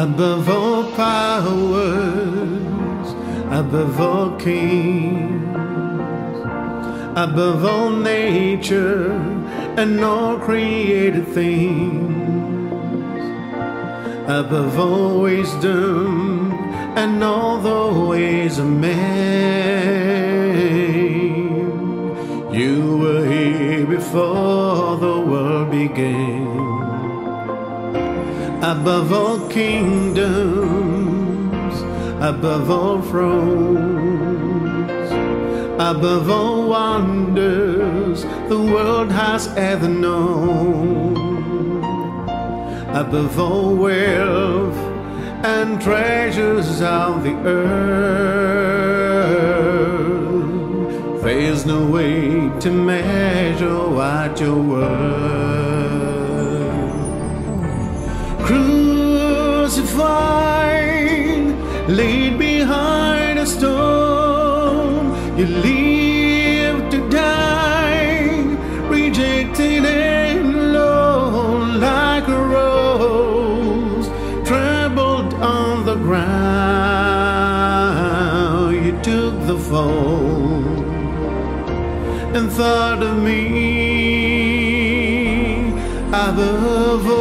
above all powers, above all kings, above all nature and all created things, above all wisdom and all the ways of man. You were here before the world began. Above all kingdoms, above all thrones, above all wonders the world has ever known, above all wealth and treasures of the earth, there's no way to measure what you're worth. Crucified, laid behind a stone, you lived to die, rejected and alone, like a rose trembled on the ground. You took the fall and thought of me above all.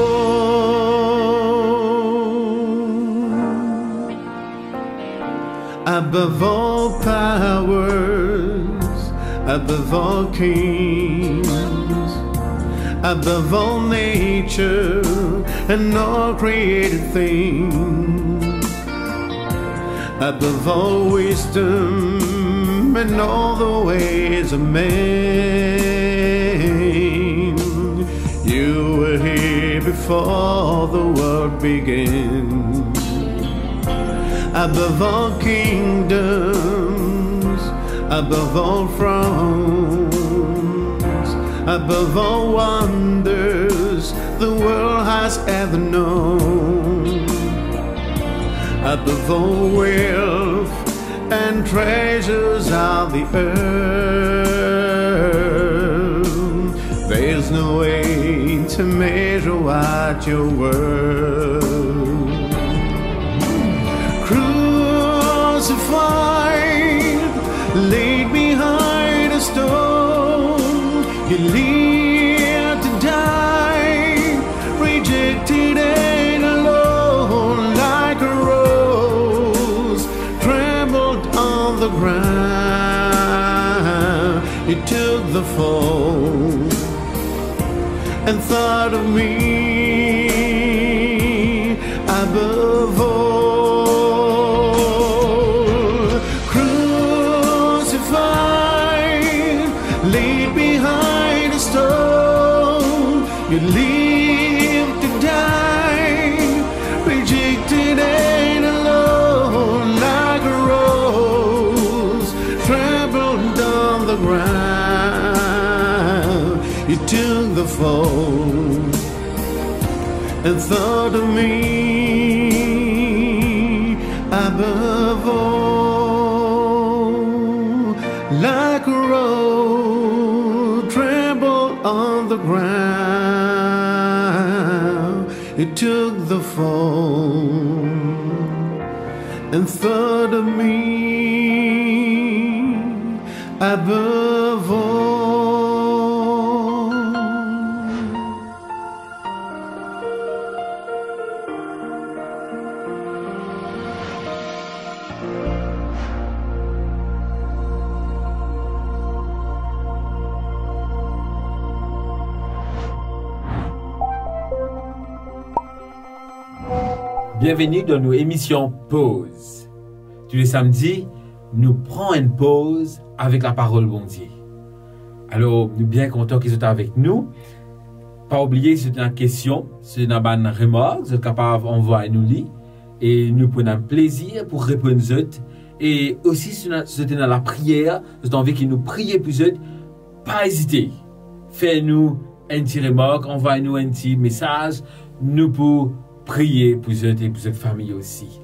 Above all powers, above all kings, above all nature and all created things, above all wisdom and all the ways of man. You were here before the world began. Above all kingdoms, above all thrones, above all wonders the world has ever known, above all wealth and treasures of the earth, there's no way to measure what you're worth. Crucified, laid behind a stone, you lived to die, rejected and alone, like a rose trembled on the ground. You took the fall and thought of me above all. You lived to die, rejected and alone, like a rose trembled on the ground. You took the fall and thought of me above all, like a rose trembled on the ground. You took the fall and thought of me above all. Bienvenue dans nos émissions Pause. Tous les samedis, nous prenons une pause avec la parole bon Dieu. Alors, nous sommes bien contents qu'ils soient avec nous. Pas oublier, c'est une question, c'est une bonne remarque, vous êtes capable d'envoyer nous lire et nous prenons plaisir pour répondre aux autres. Et aussi, si vous êtes dans la prière, vous avez envie que nous prions pour eux, pas hésiter. Faites-nous un petit remarque, envoyez-nous un petit message, nous pour prier pour eux et pour cette famille aussi.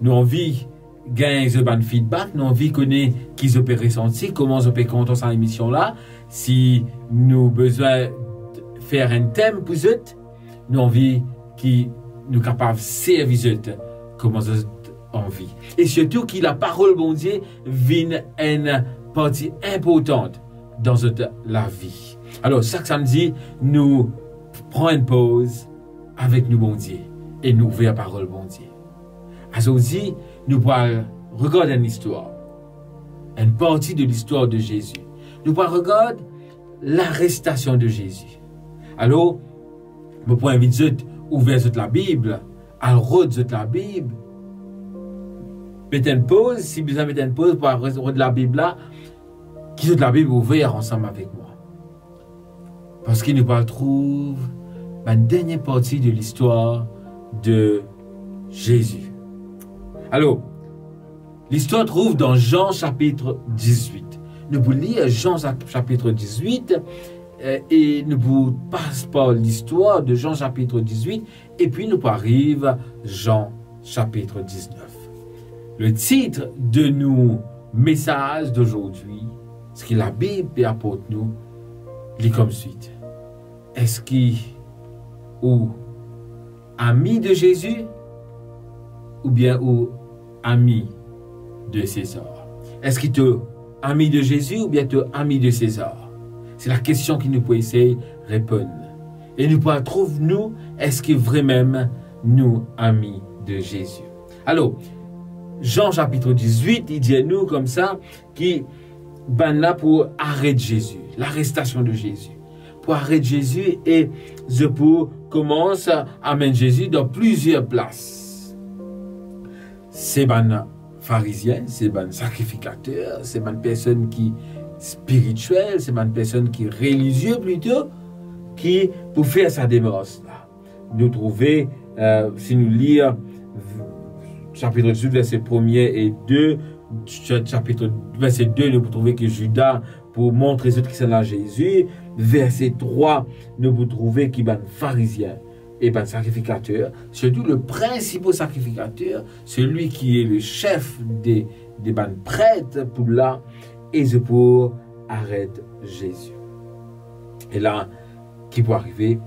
Nous envie gagner un feedback, nous envie connaître qui ils ont ressenti, comment ils ont compter cette émission là. Si nous besoin de faire un thème pour eux, nous envie qui nous capables de servir comme en vie. Et surtout que la parole bon Dieu vient une partie importante dans la vie. Alors, chaque samedi, nous prenons une pause avec nous bon Dieu et nous ouvrons la parole bon Dieu. Aujourd'hui, nous pourrons regarder une histoire, une partie de l'histoire de Jésus. Nous pourrons regarder l'arrestation de Jésus. Alors, je pourrais inviter vous à ouvrir la Bible, à lire la Bible. Mettez une pause, si besoin de mettre une pause pour lire la Bible là, qui est la Bible ouverte ensemble avec moi. Parce qu'il nous trouve la dernière partie de l'histoire de Jésus. Alors, l'histoire trouve dans Jean chapitre 18. Nous pouvons lire Jean chapitre 18 et nous pouvons passer par l'histoire de Jean chapitre 18 et puis nous arrivons à Jean chapitre 19. Le titre de nos messages d'aujourd'hui, ce que la Bible apporte nous, il est comme suite. Est-ce qu'il ou ami de Jésus ou bien ou ami de César? Est-ce qu'il est ami de Jésus ou bien ami de César? C'est la question qu'il nous peut essayer de répondre. Et nous pouvons trouver, nous, est-ce que vraiment nous amis de Jésus? Alors, Jean chapitre 18, il dit à nous comme ça, qui ben là pour arrêter Jésus, l'arrestation de Jésus. Pour arrêter Jésus et je pour commence à amener Jésus dans plusieurs places. C'est ben pharisiens, c'est ben sacrificateurs, c'est ben personnes qui spirituelles, c'est ben personnes qui religieux plutôt, qui pour faire sa démarche là. Nous trouver, si nous lisons chapitre 18, verset 1 et 2, chapitre verset 2, nous pouvons trouver que Judas, pour montrer ce qui sont là Jésus, verset 3, nous pouvons trouver qu'il y a un pharisien et un sacrificateur, surtout le principal sacrificateur, celui qui est le chef des prêtres pour là, et c'est pour arrêter Jésus. Et là, qui peut arriver,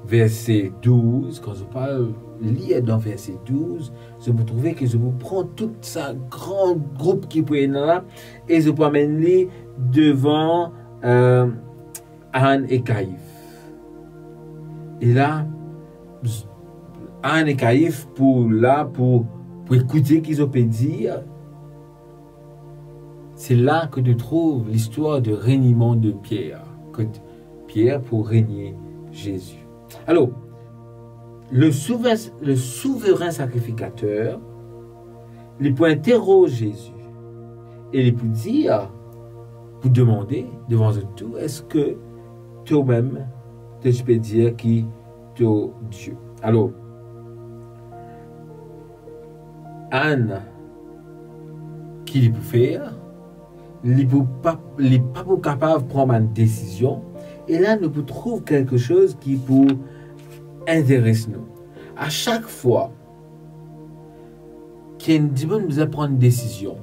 verset 12, quand je parle, lire dans verset 12, je vous trouve que je vous prends tout ça grand groupe qui peut être là et je peux amener devant Anne et Caïphe. Et là, Anne et Caïphe pour écouter qu'ils ont pu dire. C'est là que tu trouves l'histoire de reniement de Pierre. Que Pierre pour régner Jésus. Alors, le souverain sacrificateur, il peut interroger Jésus et il peut dire, pour demander devant tout, est-ce que toi-même, tu peux dire qui est Dieu? Alors, Anne, qui il peut faire? Il n'est pas capable de prendre une décision. Et là, nous trouvons quelque chose qui peut intéresser nous. À chaque fois qu'il nous apprend une décision,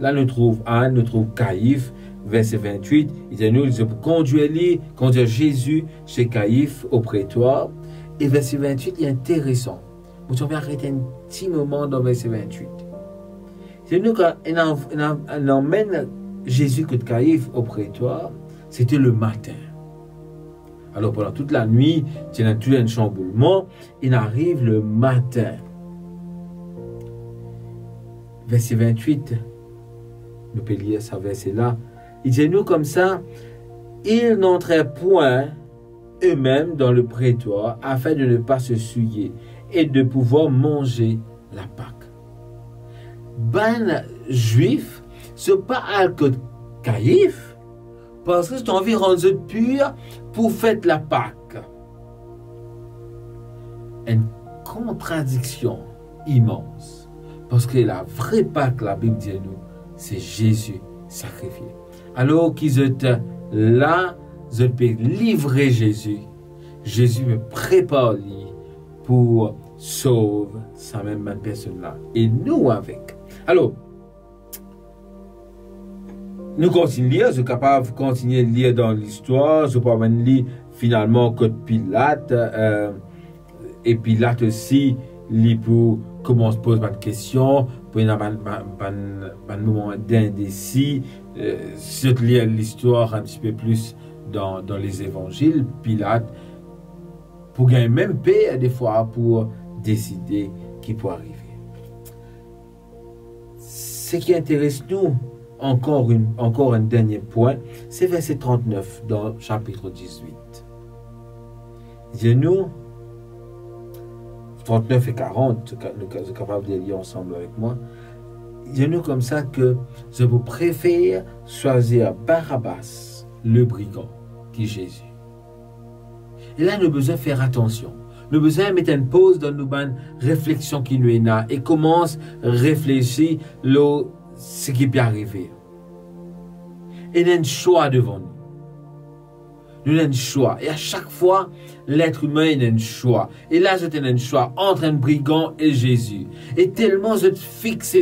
là, nous trouvons Anne, nous trouvons Caïphe, verset 28, il dit nous, il conduire Jésus chez Caïphe au prétoire. Et verset 28, il est intéressant. Vous avez arrêté un petit moment dans verset 28. C'est nous quand on emmène Jésus que Caïphe au prétoire, c'était le matin. Alors pendant toute la nuit, il y a tout un chamboulement, il arrive le matin. Verset 28, nous pouvons lire ce verset-là. Il dit nous comme ça, ils n'entrèrent point eux-mêmes dans le prétoire afin de ne pas se souiller et de pouvoir manger la Pâque. Ben juif, ce n'est pas que Caïphe, parce que c'est envie de rendre pur pour faire la Pâque. Une contradiction immense. Parce que la vraie Pâque, la Bible dit nous, c'est Jésus sacrifié. Alors qu'ils étaient là, je peux livrer Jésus. Jésus me prépare pour sauver sa même personne-là. Et nous avec. Alors, nous continuons à lire, je suis capable de continuer à lire dans l'histoire, je peux lire finalement que Pilate, Et Pilate aussi, il commence à poser une question, pour un moment d'indécis. Si je lis l'histoire un petit peu plus dans les évangiles, Pilate, pour gagner même paix, des fois, pour décider qui peut arriver. Ce qui intéresse nous, encore un dernier point, c'est verset 39 dans chapitre 18. Dis-nous, 39 et 40, nous sommes capables de lire ensemble avec moi. Dis-nous comme ça que je vous préfère choisir Barabbas, le brigand, qui est Jésus. Et là, nous avons besoin de faire attention. Nous avons besoin de mettre une pause dans nos réflexions qui nous est là et commence à réfléchir ce qui peut arriver. Et il y a un choix devant nous. Nous avons un choix. Et à chaque fois, l'être humain a un choix. Et là, j'ai un choix entre un brigand et Jésus. Et tellement je fixe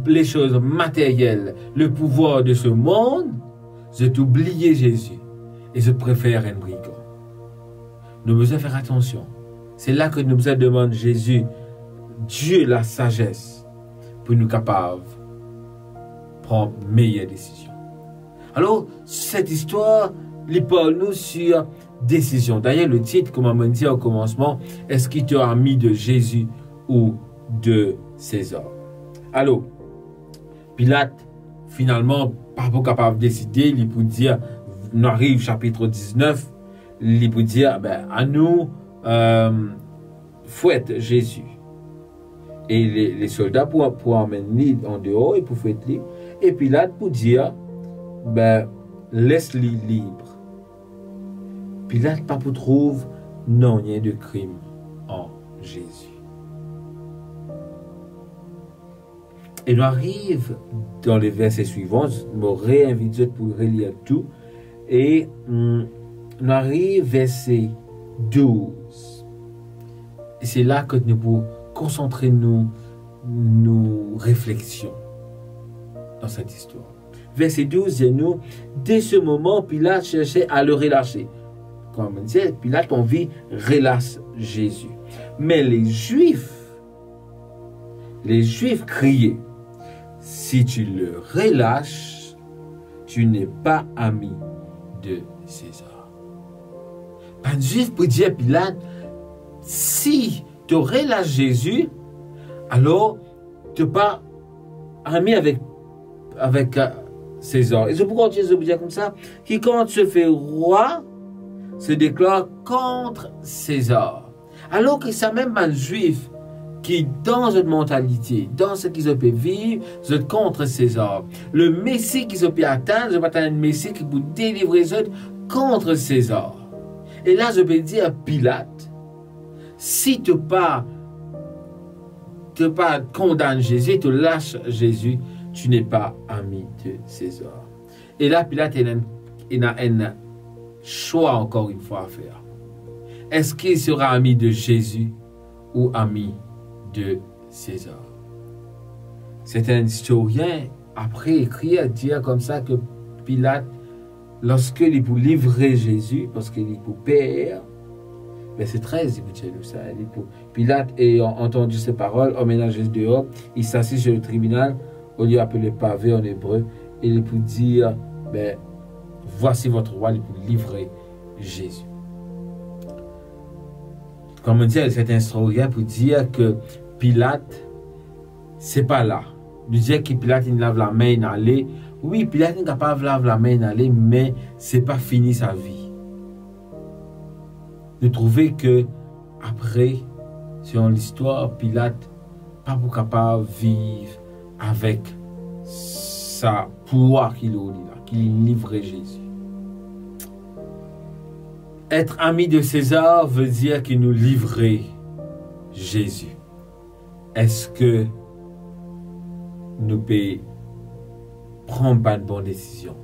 les choses matérielles, le pouvoir de ce monde, je t'oublie Jésus. Et je préfère un brigand. Nous devons faire attention. C'est là que nous devons demander Jésus, Dieu la sagesse, pour nous capables de prendre meilleure décision. Alors, cette histoire, il parle nous sur décision. D'ailleurs, le titre, comme on m'a dit au commencement, est-ce qu'il te a mis de Jésus ou de César? Alors, Pilate, finalement, pas capable de décider, il peut dire, on arrive au chapitre 19, il peut dire, à nous, fouette Jésus. Et les soldats pour emmener en dehors et pour fouetter lui. Et Pilate pour dire, laisse-le libre. Pilate pas pour trouver non, il y a de crime en Jésus. Et nous arrive dans les versets suivants, je me réinvite pour relire tout, et nous arrive verset 12. Et c'est là que nous pouvons concentrer nos réflexions dans cette histoire. Verset 12 dit nous, dès ce moment, Pilate cherchait à le relâcher. Comme on disait, Pilate envie relâche Jésus. Mais les Juifs criaient, si tu le relâches, tu n'es pas ami de César. Un Juif peut dire à Pilate, si tu relâches Jésus, alors tu n'es pas ami avec César. Et c'est pourquoi Jésus vous dit comme ça, quiconque se fait roi se déclare contre César. Alors que c'est même un juif qui, dans cette mentalité, dans ce qu'ils peuvent vivre, c'est contre César. Le Messie qu'ils peuvent atteindre, c'est pas un Messie qui peut délivrer les autres contre César. Et là, je peux dire à Pilate, si tu pas condamnes Jésus, tu lâches Jésus, tu n'es pas ami de César. Et là, Pilate il a un choix encore une fois à faire. Est-ce qu'il sera ami de Jésus ou ami de César? C'est un historien après écrit à dire comme ça que Pilate, lorsqu'il peut livrer Jésus, parce qu'il peut perdre, verset 13, il peut dire ça. Pilate ayant entendu ces paroles, emmena Jésus dehors, il s'assit sur le tribunal, au lieu appelé pavé en hébreu, et il peut dire, voici votre roi, il peut livrer Jésus. Comme on dit, cet historien pour dire que Pilate, c'est pas là. Il dit que Pilate, il lave la main, il allait. Oui, Pilate est capable de laver la main, il allait, mais c'est pas fini sa vie. De trouver que, après, selon l'histoire, Pilate pas capable de vivre avec sa pouvoir qu'il a, qu'il livrait Jésus. Être ami de César veut dire qu'il nous livrait Jésus. Est-ce que nous pouvons prendre pas une bonne décision?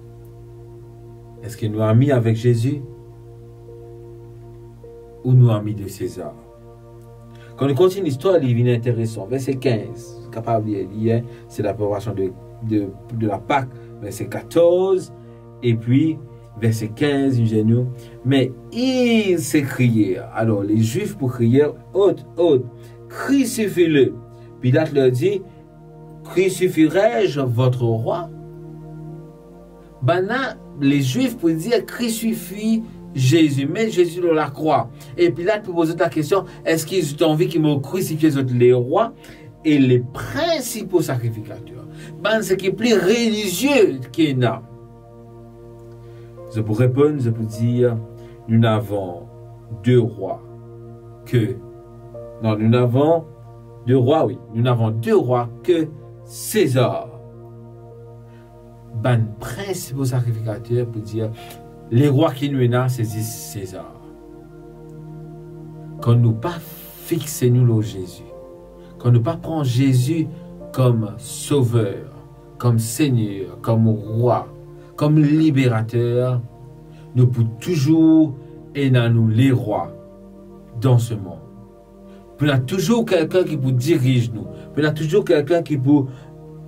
Est-ce que nous sommes amis avec Jésus ou nous sommes amis de César? Quand on continue l'histoire, il devient intéressant. Verset 15, capable de lire, c'est la préparation de la Pâque. Verset 14, et puis verset 15, nous, mais ils s'écrièrent. Alors les Juifs pour crier, haute, haute, crucifie-le. Pilate leur dit, crucifierai-je votre roi? Ben là, les Juifs pour dire, crucifie Jésus, mets Jésus dans la croix. Et Pilate pour poser la question, est-ce qu'ils ont envie qu'ils me crucifient les rois et les principaux sacrificateurs? Ben, ce qui est plus religieux qu'il y a. Je peux répondre, je peux dire, nous n'avons deux rois que... Non, nous n'avons deux rois, oui. Nous n'avons deux rois que César. Ben, principaux sacrificateurs pour dire, les rois qui nous ont, c'est César. Quand nous pas fixer nous le Jésus, quand nous pas prendre Jésus comme sauveur, comme Seigneur, comme roi, comme libérateur, nous pouvons toujours aider nous les rois dans ce monde. Il y a toujours quelqu'un qui peut diriger nous. Il y a toujours quelqu'un qui peut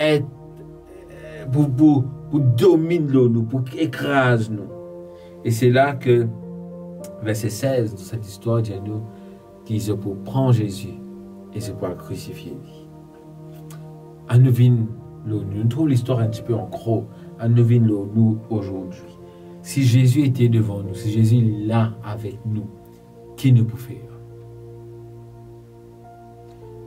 être, pour dominer nous, pour écraser nous. Et c'est là que, verset 16 de cette histoire dit nous, qu'ils se pour prendre Jésus et se pour crucifier. À nous nous trouvons l'histoire un petit peu en gros. À nous nous aujourd'hui. Si Jésus était devant nous, si Jésus est là avec nous, qui nous peut faire?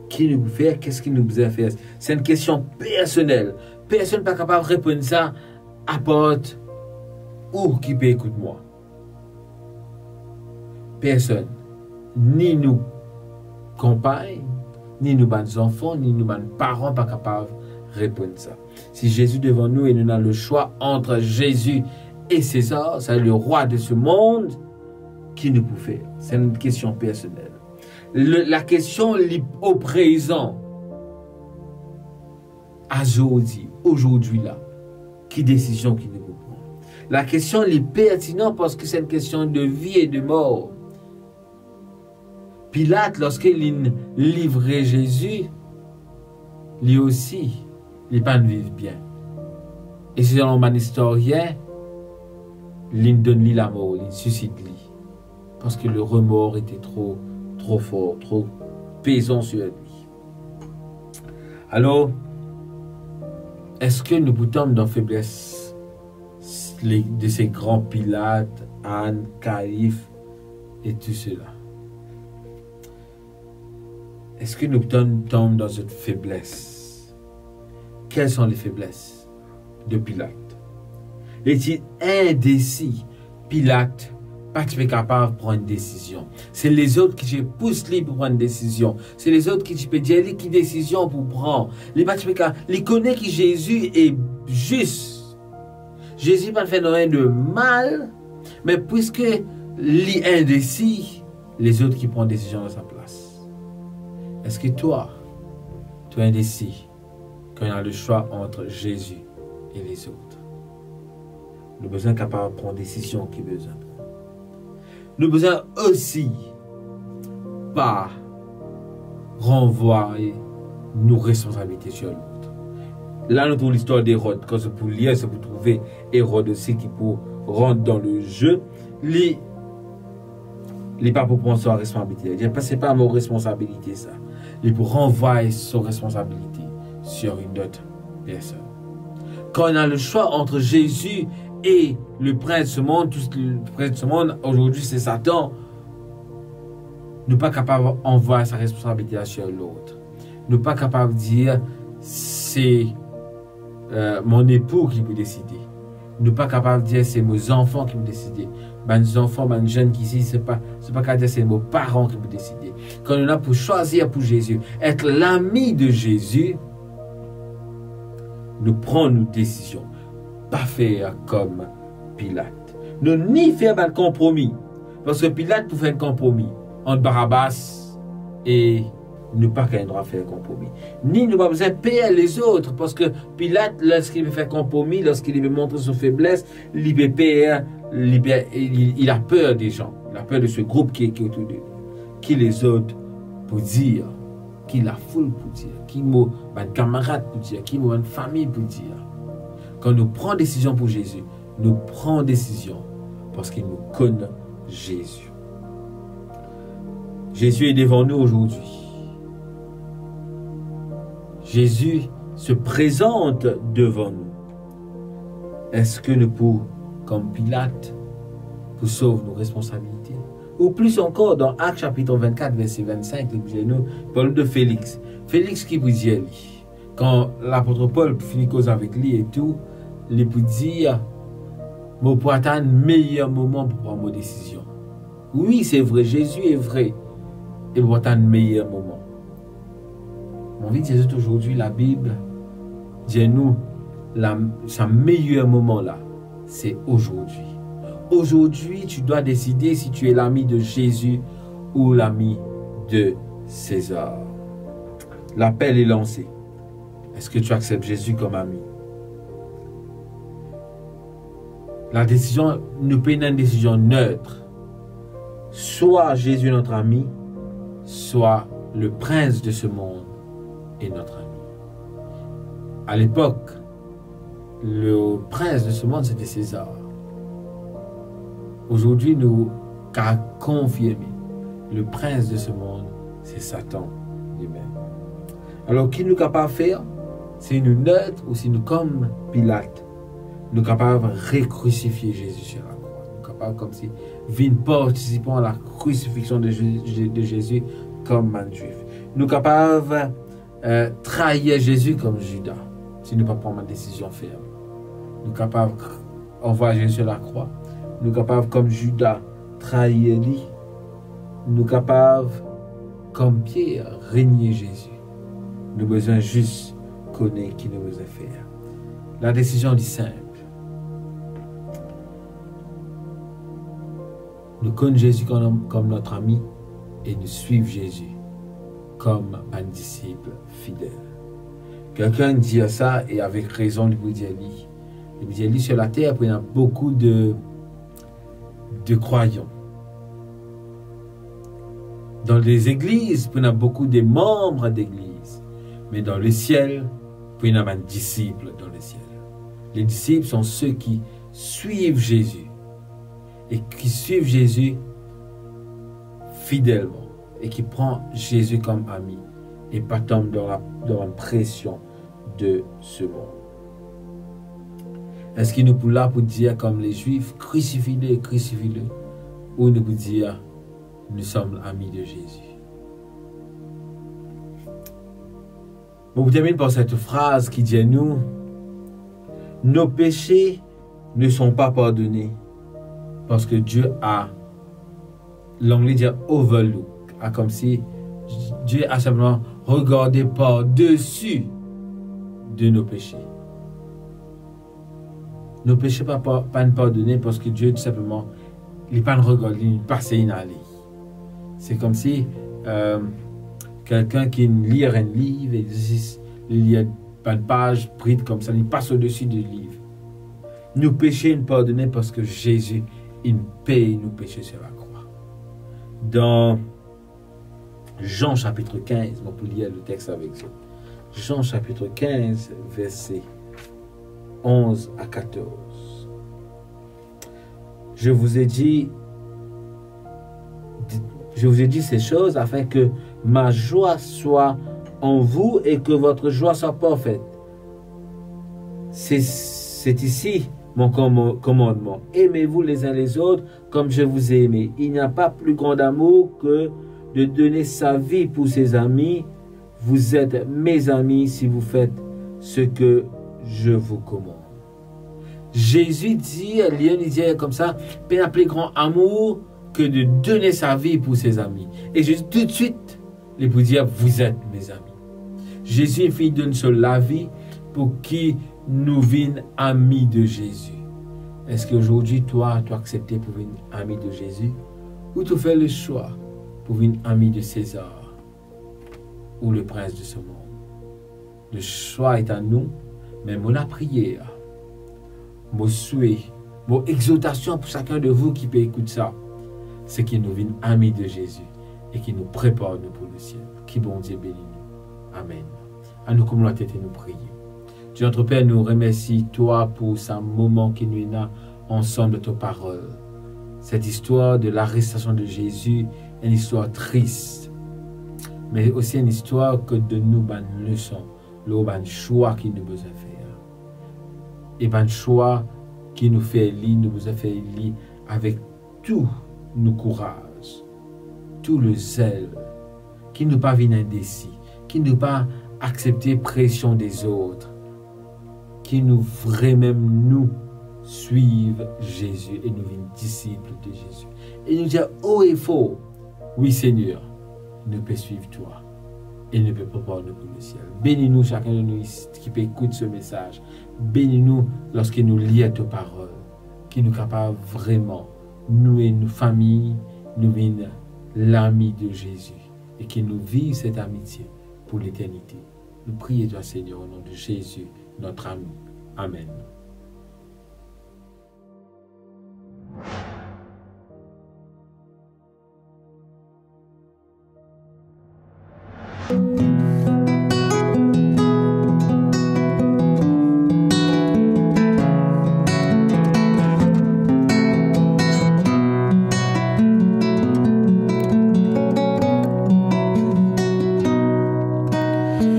Qui nous peut faire? Qu'est-ce qu'il nous peut faire? C'est une question personnelle. Personne n'est pas capable de répondre ça à part ou qui peut écouter moi. Personne. Ni nous compagnes, ni nous bonnes enfants, ni nous bonnes parents pas capables de répondre ça. Si Jésus devant nous et nous avons le choix entre Jésus et César, c'est le roi de ce monde, qui nous peut faire? C'est une question personnelle. La question au présent, aujourd'hui là, qui décision qui nous peut prendre? La question est pertinente parce que c'est une question de vie et de mort. Pilate, lorsqu'il livrait Jésus, lui aussi, il n'a pas vivre bien. Et selon mon historien, il donne la mort, il suicide lui. Parce que le remords était trop fort, trop pesant sur lui. Alors, est-ce que nous tombons dans la faiblesse de ces grands Pilates, Anne, Caïphe et tout cela? Est-ce que nous tombons dans cette faiblesse? Quelles sont les faiblesses de Pilate? Est-il indécis? Pilate pas capable de prendre une décision. C'est les autres qui poussent lui pour prendre une décision. C'est les autres qui peuvent dire qui décision pour prendre. Les connaît que Jésus est juste. Jésus n'a pas fait rien de mal, mais puisque les indécis, les autres qui prennent décision à sa place. Est-ce que toi, tu es indécis quand il y a le choix entre Jésus et les autres? Nous avons besoin capable de prendre des décisions qui besoin. Nous avons besoin aussi pas renvoyer nos responsabilités sur l'autre. Là, nous trouvons l'histoire d'Hérode. Quand c'est pour lire, c'est pour trouver Hérode aussi qui pour rentrer dans le jeu. Il n'est pas pour prendre sa responsabilité. Ce n'est pas ma responsabilité, ça. Il est pour renvoyer sa responsabilité sur une autre personne. Quand on a le choix entre Jésus et le prince de ce monde, le prince de ce monde, aujourd'hui c'est Satan, nous ne sommes pas capables d'envoyer sa responsabilité sur l'autre. Nous ne sommes pas capables de dire c'est mon époux qui peut décider. Nous ne sommes pas capables de dire c'est mes enfants qui vont décider. Mes enfants, mes jeunes qui ici, ce n'est pas qu'à dire c'est mes parents qui vont décider. Quand on a pour choisir pour Jésus, être l'ami de Jésus, nous prenons nos décisions. Pas faire comme Pilate. Nous ni faire un compromis. Parce que Pilate pour faire un compromis entre Barabbas et nous pas qu'un droit faire un compromis. Ni nous pas besoin de payer les autres. Parce que Pilate, lorsqu'il veut faire un compromis, lorsqu'il veut montrer sa faiblesse, il veut payer, il a peur des gens. Il a peur de ce groupe qui est autour de lui. Qui les autres pour dire, qui la foule pour dire, qui mon camarade pour dire, qui mon famille pour dire. Quand nous prenons décision pour Jésus, nous prenons décision parce qu'il nous connaît Jésus. Jésus est devant nous aujourd'hui. Jésus se présente devant nous. Est-ce que nous pouvons, comme Pilate, pour sauver nos responsabilités? Ou plus encore, dans Actes chapitre 24, verset 25, nous parle de Félix. Félix qui vous dit, quand l'apôtre Paul finit cause avec lui et tout, il peut dire, moi pour attendre le meilleur moment pour prendre mes décisions. Oui, c'est vrai, Jésus est vrai. Et pour attendre le meilleur moment. Mon envie de dire aujourd'hui, la Bible dit nous, son meilleur moment là, c'est aujourd'hui. Aujourd'hui, tu dois décider si tu es l'ami de Jésus ou l'ami de César. L'appel est lancé. Est-ce que tu acceptes Jésus comme ami? La décision, nous prenons une décision neutre. Soit Jésus est notre ami, soit le prince de ce monde est notre ami. À l'époque, le prince de ce monde, c'était César. Aujourd'hui, nous avons confirmé, le prince de ce monde, c'est Satan lui-même. Alors, qui nous capable de faire? Si nous neutres ou si nous comme Pilate, nous sommes capables de recrucifier Jésus sur la croix. Nous sommes capables comme si nous participons à la crucifixion de Jésus comme un juif. Nous sommes capables de trahir Jésus comme Judas, si nous ne prenons pas une décision ferme. Nous sommes capables d'envoyer Jésus sur la croix. Nous sommes capables, comme Judas, trahir lui. Nous sommes capables, comme Pierre, régner Jésus. Nous avons besoin juste connaître qui nous besoin faire. La décision est simple. Nous connaissons Jésus comme notre ami et nous suivons Jésus comme un disciple fidèle. Quelqu'un dit ça et avec raison, il vous dit sur la terre, il y a beaucoup de croyants. Dans les églises, il y a beaucoup de membres d'église. Mais dans le ciel, il y a un disciple dans le ciel. Les disciples sont ceux qui suivent Jésus. Et qui suivent Jésus fidèlement. Et qui prennent Jésus comme ami. Et pas tomber dans la pression de ce monde. Est-ce qu'il nous peut là pour dire comme les Juifs, crucifie-le, crucifie-le, ou nous peut dire, nous sommes amis de Jésus? Bon, je termine par cette phrase qui dit à nous, nos péchés ne sont pas pardonnés parce que Dieu a, l'anglais dit overlook, comme si Dieu a simplement regardé par-dessus de nos péchés. Nos péchés ne sont pas pardonnés parce que Dieu, tout simplement, il n'est pas regardé, il n'est pas allé. C'est comme si quelqu'un qui lit un livre et il lit une page prise comme ça, il passe au-dessus du livre. Nos péchés ne pardonnés parce que Jésus, il paye nos péchés sur la croix. Dans Jean chapitre 15, on peut lire le texte avec vous. Jean chapitre 15, verset 11 à 14. Je vous ai dit ces choses afin que ma joie soit en vous et que votre joie soit parfaite. C'est ici mon commandement. Aimez-vous les uns les autres comme je vous ai aimé. Il n'y a pas plus grand amour que de donner sa vie pour ses amis. Vous êtes mes amis si vous faites ce que je vous commande. Jésus dit, il dit comme ça, il n'y a plus grand amour que de donner sa vie pour ses amis. Et Jésus, tout de suite, il peut dire, vous êtes mes amis. Jésus fit d'une seule la vie pour qui nous viennent amis de Jésus. Est-ce qu'aujourd'hui, toi, tu as accepté pour venir ami de Jésus? Ou tu fais le choix pour venir ami de César ou le prince de ce monde? Le choix est à nous, mais mon prière, mon souhait, mon exhortation pour chacun de vous qui peut écouter ça, c'est qu'il nous vienne amis de Jésus et qu'il nous prépare nous pour le ciel. Qui bon Dieu bénit nous. Amen. À nous comme la tête et nous prier. Dieu notre Père, nous remercie toi pour ce moment qui nous est là ensemble de ta parole. cette histoire de l'arrestation de Jésus est une histoire triste, mais aussi une histoire que de nous une leçon, le choix qui nous besoin faire. Et un choix qui nous fait lire, nous besoin faire lire avec tout nos courage, tout le zèle, qui ne pas venir indécis, qui ne pas accepter pression des autres, qui nous vraiment nous suivre Jésus et nous venir disciples de Jésus. Et nous dire haut et fort, oui Seigneur, nous peut suivre toi et nous peut préparer nous pour le ciel. Bénis-nous chacun de nous qui peut écouter ce message. Bénis-nous lorsque nous lisons tes paroles, qui nous capable vraiment, nous et nos familles, nous venir l'ami de Jésus et qui nous vivent cette amitié pour l'éternité. Nous prions toi Seigneur au nom de Jésus, notre ami. Amen.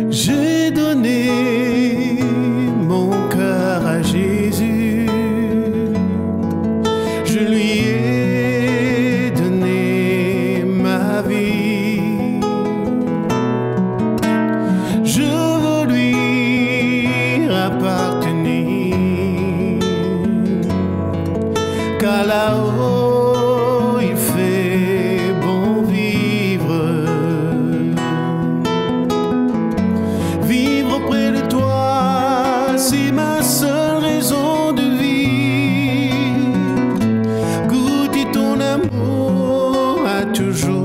J'ai donné mon cœur à Jésus, je lui ai donné ma vie, je veux lui appartenir, car là-haut il fait bon vivre. Vivre près de toi, c'est ma seule raison de vivre. Goûter ton amour à toujours.